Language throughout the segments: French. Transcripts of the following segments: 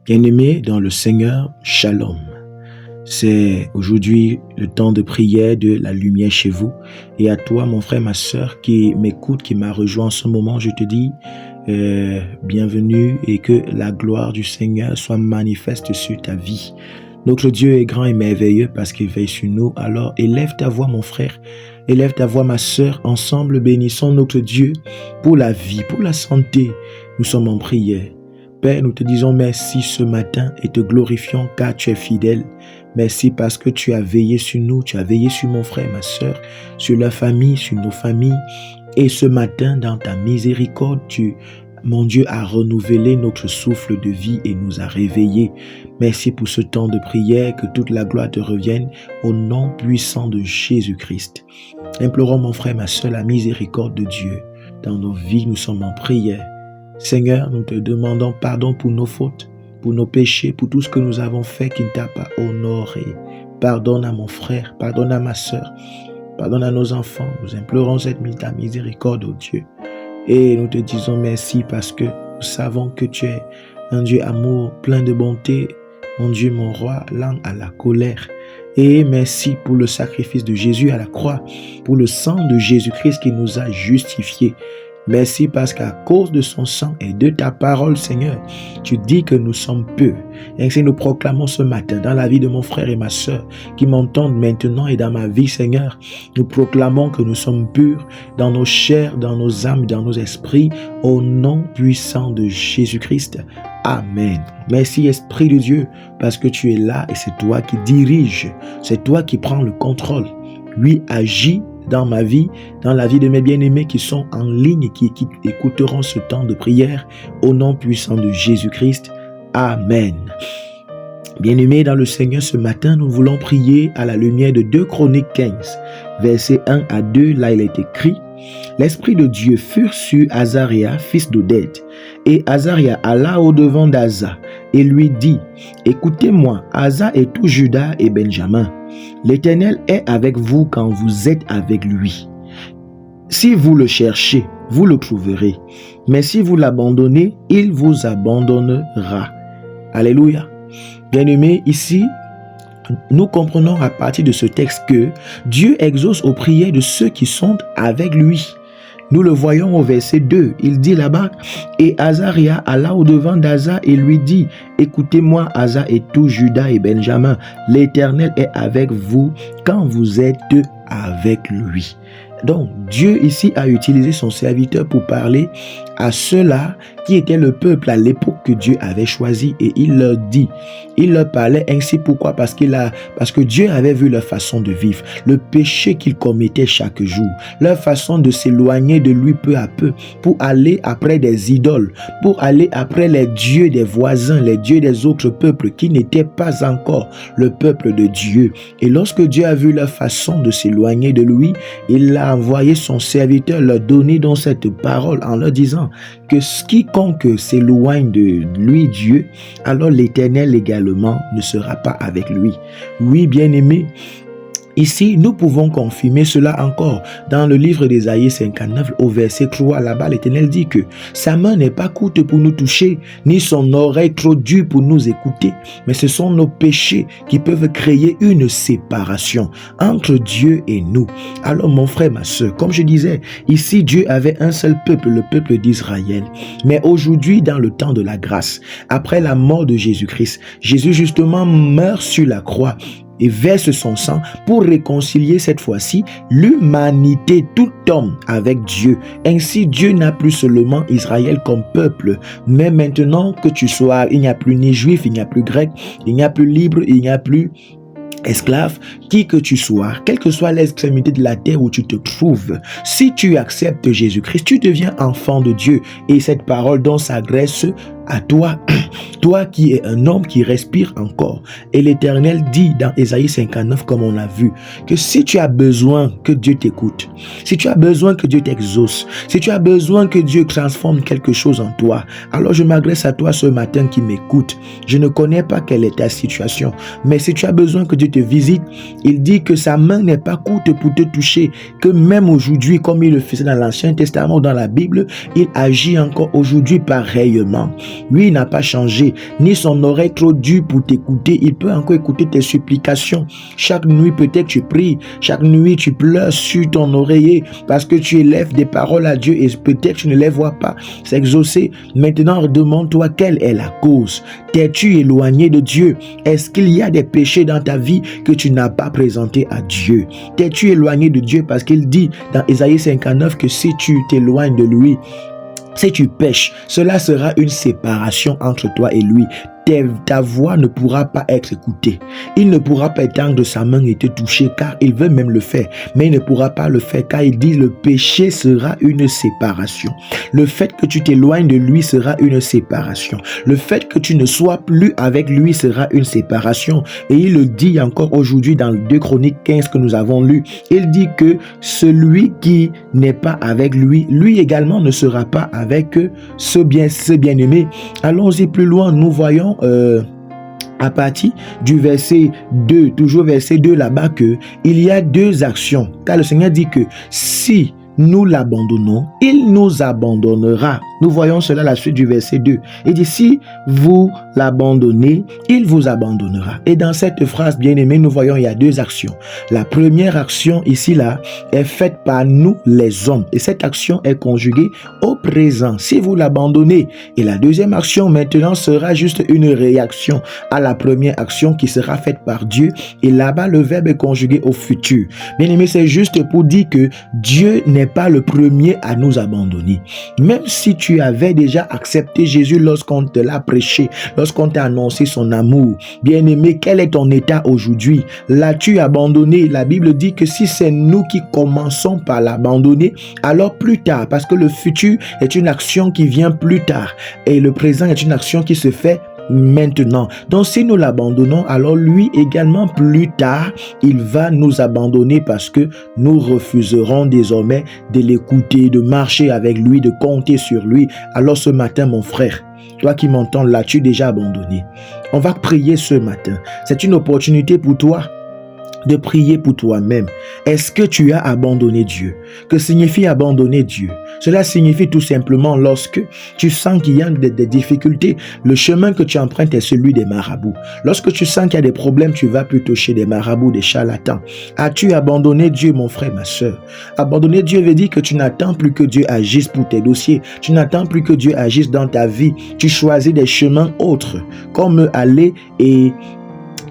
Bien-aimés dans le Seigneur, Shalom. C'est aujourd'hui le temps de prière de la lumière chez vous. Et à toi, mon frère, ma sœur, qui m'écoute, qui m'a rejoint en ce moment, je te dis bienvenue et que la gloire du Seigneur soit manifeste sur ta vie. Notre Dieu est grand et merveilleux parce qu'il veille sur nous. Alors élève ta voix, mon frère, élève ta voix, ma sœur. Ensemble, bénissons notre Dieu pour la vie, pour la santé. Nous sommes en prière. Père, nous te disons merci ce matin et te glorifions car tu es fidèle. Merci parce que tu as veillé sur nous, tu as veillé sur mon frère, ma sœur, sur leur famille, sur nos familles. Et ce matin, dans ta miséricorde, mon Dieu, a renouvelé notre souffle de vie et nous a réveillés. Merci pour ce temps de prière, que toute la gloire te revienne au nom puissant de Jésus-Christ. Implorons, mon frère, ma sœur, la miséricorde de Dieu. Dans nos vies, nous sommes en prière. Seigneur, nous te demandons pardon pour nos fautes, pour nos péchés, pour tout ce que nous avons fait qui ne t'a pas honoré. Pardonne à mon frère, pardonne à ma sœur, pardonne à nos enfants. Nous implorons ta miséricorde, ô Dieu. Et nous te disons merci parce que nous savons que tu es un Dieu amour, plein de bonté. Mon Dieu, mon roi, lent à la colère. Et merci pour le sacrifice de Jésus à la croix, pour le sang de Jésus-Christ qui nous a justifiés. Merci parce qu'à cause de son sang et de ta parole, Seigneur, tu dis que nous sommes peu. Ainsi nous proclamons ce matin dans la vie de mon frère et ma sœur qui m'entendent maintenant et dans ma vie, Seigneur. Nous proclamons que nous sommes purs dans nos chairs, dans nos âmes, dans nos esprits, au nom puissant de Jésus-Christ. Amen. Merci Esprit de Dieu parce que tu es là et c'est toi qui diriges, c'est toi qui prends le contrôle. Lui agit dans ma vie, dans la vie de mes bien-aimés qui sont en ligne et qui écouteront ce temps de prière au nom puissant de Jésus-Christ. Amen. Bien-aimés dans le Seigneur, ce matin, nous voulons prier à la lumière de 2 Chroniques 15, versets 1 à 2. Là, il est écrit: l'Esprit de Dieu fut sur Azaria, fils d'Oded. Et Azaria alla au-devant d'Asa et lui dit: écoutez-moi, Asa et tout Juda et Benjamin. L'Éternel est avec vous quand vous êtes avec lui. Si vous le cherchez, vous le trouverez. Mais si vous l'abandonnez, il vous abandonnera. Alléluia. Bien-aimés, ici, nous comprenons à partir de ce texte que Dieu exauce aux prières de ceux qui sont avec lui. Nous le voyons au verset 2. Il dit là-bas: et Azaria alla au-devant d'Asa et lui dit: écoutez-moi, Asa et tout Juda et Benjamin, l'Éternel est avec vous quand vous êtes avec lui. Donc, Dieu ici a utilisé son serviteur pour parler à ceux-là qui étaient le peuple à l'époque que Dieu avait choisi et il leur parlait ainsi. Pourquoi? Parce que Dieu avait vu leur façon de vivre, le péché qu'ils commettaient chaque jour, leur façon de s'éloigner de lui peu à peu pour aller après des idoles, pour aller après les dieux des voisins, les dieux des autres peuples qui n'étaient pas encore le peuple de Dieu. Et lorsque Dieu a vu leur façon de s'éloigner de lui, il a envoyé son serviteur leur donner donc cette parole en leur disant que quiconque s'éloigne de lui, Dieu, alors l'Éternel également ne sera pas avec lui. Oui, bien-aimés, ici, nous pouvons confirmer cela encore dans le livre d'Ésaïe 59 au verset 3. Là-bas, l'Éternel dit que sa main n'est pas courte pour nous toucher, ni son oreille trop dure pour nous écouter. Mais ce sont nos péchés qui peuvent créer une séparation entre Dieu et nous. Alors, mon frère, ma soeur, comme je disais, ici, Dieu avait un seul peuple, le peuple d'Israël. Mais aujourd'hui, dans le temps de la grâce, après la mort de Jésus-Christ, Jésus justement meurt sur la croix et verse son sang pour réconcilier cette fois-ci l'humanité, tout homme avec Dieu. Ainsi, Dieu n'a plus seulement Israël comme peuple, mais maintenant que tu sois, il n'y a plus ni juif, il n'y a plus grec, il n'y a plus libre, il n'y a plus esclave, qui que tu sois, quelle que soit l'extrémité de la terre où tu te trouves, si tu acceptes Jésus-Christ, tu deviens enfant de Dieu. Et cette parole donc s'adresse à toi, toi qui es un homme qui respire encore. Et l'Éternel dit dans Ésaïe 59, comme on l'a vu, que si tu as besoin que Dieu t'écoute, si tu as besoin que Dieu t'exauce, si tu as besoin que Dieu transforme quelque chose en toi, alors je m'adresse à toi ce matin qui m'écoute. Je ne connais pas quelle est ta situation, mais si tu as besoin que Dieu te visite, il dit que sa main n'est pas courte pour te toucher, que même aujourd'hui, comme il le faisait dans l'Ancien Testament ou dans la Bible, il agit encore aujourd'hui pareillement. Lui, il n'a pas changé, ni son oreille trop dure pour t'écouter. Il peut encore écouter tes supplications. Chaque nuit, peut-être tu pries. Chaque nuit, tu pleures sur ton oreiller parce que tu élèves des paroles à Dieu et peut-être tu ne les vois pas s'exaucer. Maintenant, demande-toi quelle est la cause. T'es-tu éloigné de Dieu? Est-ce qu'il y a des péchés dans ta vie que tu n'as pas présentés à Dieu? T'es-tu éloigné de Dieu? Parce qu'il dit dans Ésaïe 59 que si tu t'éloignes de lui, si tu pèches, cela sera une séparation entre toi et lui. Ta voix ne pourra pas être écoutée. Il ne pourra pas étendre sa main et te toucher car il veut même le faire. Mais il ne pourra pas le faire car il dit le péché sera une séparation. Le fait que tu t'éloignes de lui sera une séparation. Le fait que tu ne sois plus avec lui sera une séparation. Et il le dit encore aujourd'hui dans le 2 Chroniques 15 que nous avons lu. Il dit que celui qui n'est pas avec lui, lui également ne sera pas avec ce bien-aimé. Allons-y plus loin, nous voyons à partir du verset 2, toujours verset 2 là-bas, que il y a deux actions. Car le Seigneur dit que si nous l'abandonnons, il nous abandonnera. Nous voyons cela à la suite du verset 2. Il dit, si vous l'abandonnez, il vous abandonnera. Et dans cette phrase, bien aimée, nous voyons, il y a deux actions. La première action, ici, là, est faite par nous, les hommes. Et cette action est conjuguée au présent. Si vous l'abandonnez. Et la deuxième action, maintenant, sera juste une réaction à la première action qui sera faite par Dieu. Et là-bas, le verbe est conjugué au futur. Bien aimé, c'est juste pour dire que Dieu n'est pas le premier à nous abandonner. Même si tu avais déjà accepté Jésus lorsqu'on te l'a prêché, lorsqu'on t'a annoncé son amour, bien aimé, quel est ton état aujourd'hui? L'as-tu abandonné? La Bible dit que si c'est nous qui commençons par l'abandonner, alors plus tard, parce que le futur est une action qui vient plus tard et le présent est une action qui se fait maintenant. Donc si nous l'abandonnons, alors lui également plus tard, il va nous abandonner parce que nous refuserons désormais de l'écouter, de marcher avec lui, de compter sur lui. Alors ce matin, mon frère, toi qui m'entends, l'as-tu déjà abandonné? On va prier ce matin. C'est une opportunité pour toi de prier pour toi-même. Est-ce que tu as abandonné Dieu? Que signifie abandonner Dieu? Cela signifie tout simplement lorsque tu sens qu'il y a des difficultés, le chemin que tu empruntes est celui des marabouts. Lorsque tu sens qu'il y a des problèmes, tu vas plutôt chez des marabouts, des charlatans. As-tu abandonné Dieu, mon frère, ma soeur? Abandonner Dieu veut dire que tu n'attends plus que Dieu agisse pour tes dossiers. Tu n'attends plus que Dieu agisse dans ta vie. Tu choisis des chemins autres, comme aller et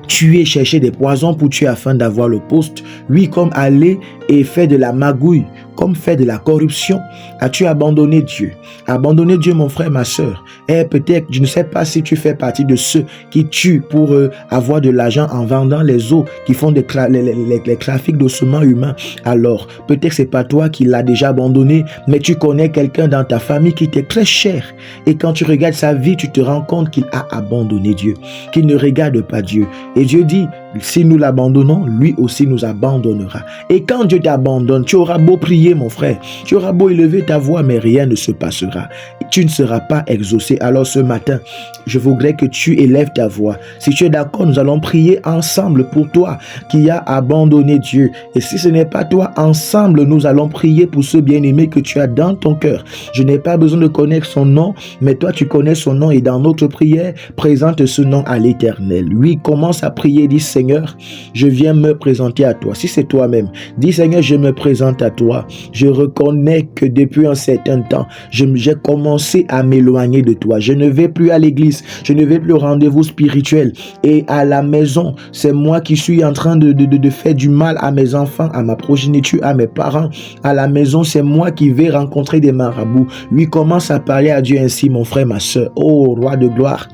tuer, chercher des poisons pour tuer afin d'avoir le poste. Oui, comme aller et faire de la magouille, comme faire de la corruption. As-tu abandonné Dieu? Abandonner Dieu, mon frère, ma soeur. Et peut-être, je ne sais pas si tu fais partie de ceux qui tuent pour avoir de l'argent en vendant les os, qui font les trafics d'ossements humains. Alors, peut-être c'est pas toi qui l'as déjà abandonné, mais tu connais quelqu'un dans ta famille qui t'est très cher. Et quand tu regardes sa vie, tu te rends compte qu'il a abandonné Dieu, qu'il ne regarde pas Dieu. Et Dieu dit, si nous l'abandonnons, lui aussi nous abandonnera. Et quand Dieu t'abandonne, tu auras beau prier, mon frère, tu auras beau élever ta voix, mais rien ne se passera. Tu ne seras pas exaucé. Alors ce matin, je voudrais que tu élèves ta voix. Si tu es d'accord, nous allons prier ensemble pour toi qui a abandonné Dieu. Et si ce n'est pas toi, ensemble, nous allons prier pour ce bien-aimé que tu as dans ton cœur. Je n'ai pas besoin de connaître son nom, mais toi, tu connais son nom et dans notre prière, présente ce nom à l'Éternel. Lui, commence à prier, dis Seigneur, je viens me présenter à toi. Si c'est toi-même, dis Seigneur, je me présente à toi. Je reconnais que depuis un certain temps, j'ai commencé à m'éloigner de toi. Je ne vais plus à l'église, je ne vais plus au rendez-vous spirituel. Et à la maison, c'est moi qui suis en train de faire du mal à mes enfants, à ma progéniture, à mes parents. À la maison, c'est moi qui vais rencontrer des marabouts. Lui commence à parler à Dieu ainsi, mon frère, ma soeur. Oh, roi de gloire.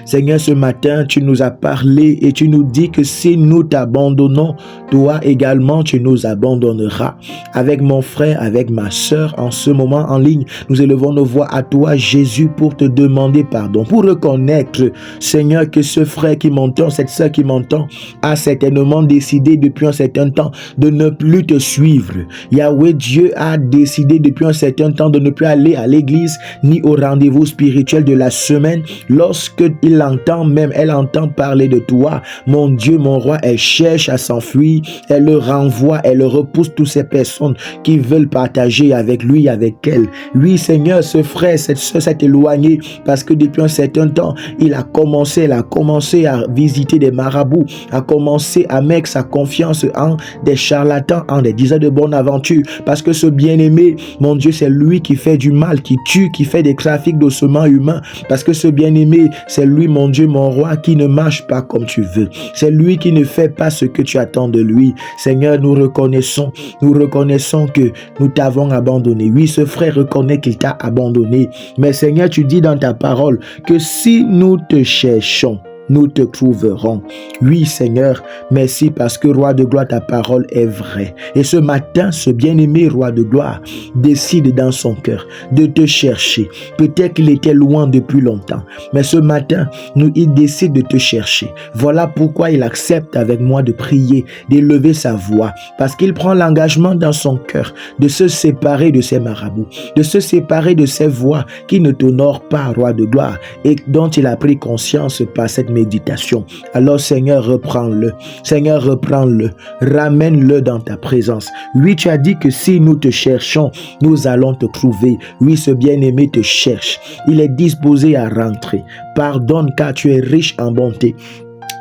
Seigneur, ce matin, tu nous as parlé et tu nous dis que si nous t'abandonnons, toi également, tu nous abandonneras. Avec mon frère, avec ma soeur, en ce moment en ligne, nous élevons nos voix à toi, Jésus, pour te demander pardon, pour reconnaître, Seigneur, que ce frère qui m'entend, cette soeur qui m'entend, a certainement décidé depuis un certain temps de ne plus te suivre. Yahweh, Dieu a décidé depuis un certain temps de ne plus aller à l'église ni au rendez-vous spirituel de la semaine lorsque il entend même, elle entend parler de toi. Mon Dieu, mon roi, elle cherche à s'enfuir, elle le renvoie, elle repousse toutes ces personnes qui veulent partager avec lui, avec elle. Oui, Seigneur, ce frère, cette soeur s'est éloigné parce que depuis un certain temps, elle a commencé à visiter des marabouts, a commencé à mettre sa confiance en des charlatans, en des diseurs de bonne aventure, parce que ce bien-aimé, mon Dieu, c'est lui qui fait du mal, qui tue, qui fait des trafics d'ossements humains, parce que ce bien-aimé, c'est lui, mon Dieu, mon roi, qui ne marche pas comme tu veux. C'est lui qui ne fait pas ce que tu attends de lui. Seigneur, nous reconnaissons que nous t'avons abandonné. Oui, ce frère reconnaît qu'il t'a abandonné. Mais Seigneur, tu dis dans ta parole que si nous te cherchons, nous te trouverons. Oui, Seigneur, merci parce que Roi de gloire, ta parole est vraie. Et ce matin, ce bien-aimé Roi de gloire décide dans son cœur de te chercher. Peut-être qu'il était loin depuis longtemps, mais ce matin, il décide de te chercher. Voilà pourquoi il accepte avec moi de prier, d'élever sa voix, parce qu'il prend l'engagement dans son cœur de se séparer de ses marabouts, de se séparer de ces voix qui ne t'honorent pas, Roi de gloire, et dont il a pris conscience par cette méditation. Alors Seigneur, reprends-le. Seigneur, reprends-le. Ramène-le dans ta présence. Oui, tu as dit que si nous te cherchons, nous allons te trouver. Oui, ce bien-aimé te cherche. Il est disposé à rentrer. Pardonne car tu es riche en bonté.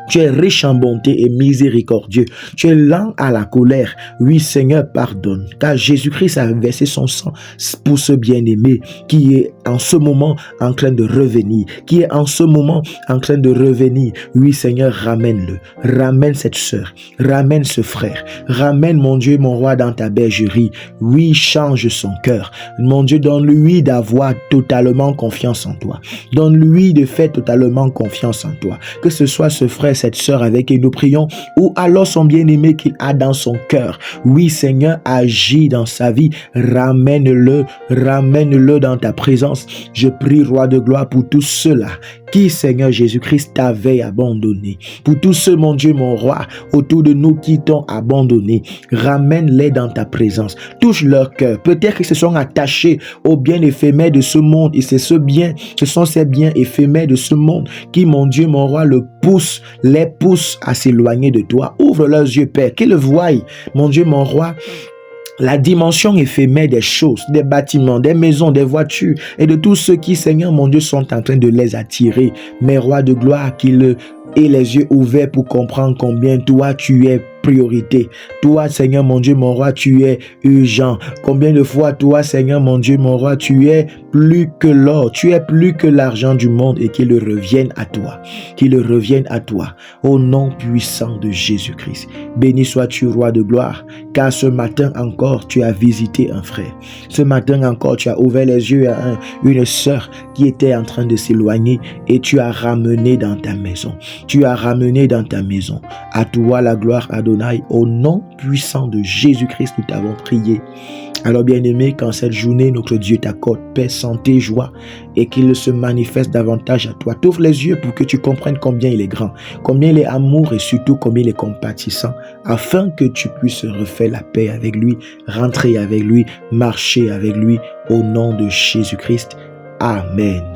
Tu es riche en bonté et miséricordieux. Tu es lent à la colère. Oui, Seigneur, pardonne. Car Jésus-Christ a versé son sang pour ce bien-aimé qui est en ce moment en train de revenir. Qui est en ce moment en train de revenir. Oui, Seigneur, ramène-le. Ramène cette sœur. Ramène ce frère. Ramène, mon Dieu, mon roi, dans ta bergerie. Oui, change son cœur. Mon Dieu, donne-lui d'avoir totalement confiance en toi. Donne-lui de faire totalement confiance en toi. Que ce soit ce frère, cette sœur avec qui nous prions, ou alors son bien-aimé qu'il a dans son cœur. Oui, Seigneur, agis dans sa vie. Ramène-le dans ta présence. Je prie, Roi de gloire, pour tous ceux-là qui, Seigneur Jésus-Christ, t'avait abandonné. Pour tous ceux, mon Dieu, mon roi, autour de nous qui t'ont abandonné. Ramène-les dans ta présence. Touche leur cœur. Peut-être qu'ils se sont attachés aux biens éphémères de ce monde, et ce sont ces biens éphémères de ce monde qui, mon Dieu, mon roi, les pousse à s'éloigner de toi. Ouvre leurs yeux, Père, qu'ils le voient, mon Dieu, mon roi, la dimension éphémère des choses, des bâtiments, des maisons, des voitures et de tous ceux qui, Seigneur mon Dieu, sont en train de les attirer. Mais Roi de gloire, qu'ils aient les yeux ouverts pour comprendre combien toi tu es priorité. Toi, Seigneur mon Dieu, mon roi, tu es urgent. Combien de fois, toi, Seigneur mon Dieu, mon roi, tu es plus que l'or, tu es plus que l'argent du monde, et qu'il revienne à toi. Qu'il revienne à toi. Au nom puissant de Jésus-Christ. Béni sois-tu, Roi de gloire, car ce matin encore, tu as visité un frère. Ce matin encore, tu as ouvert les yeux à une sœur qui était en train de s'éloigner, et tu as ramené dans ta maison. Tu as ramené dans ta maison. À toi la gloire, Adonai. Au nom puissant de Jésus-Christ, nous t'avons prié. Alors bien-aimé, quand cette journée, notre Dieu t'accorde paix, santé, joie, et qu'il se manifeste davantage à toi, t'ouvre les yeux pour que tu comprennes combien il est grand, combien il est amour et surtout combien il est compatissant, afin que tu puisses refaire la paix avec lui, rentrer avec lui, marcher avec lui, au nom de Jésus-Christ. Amen.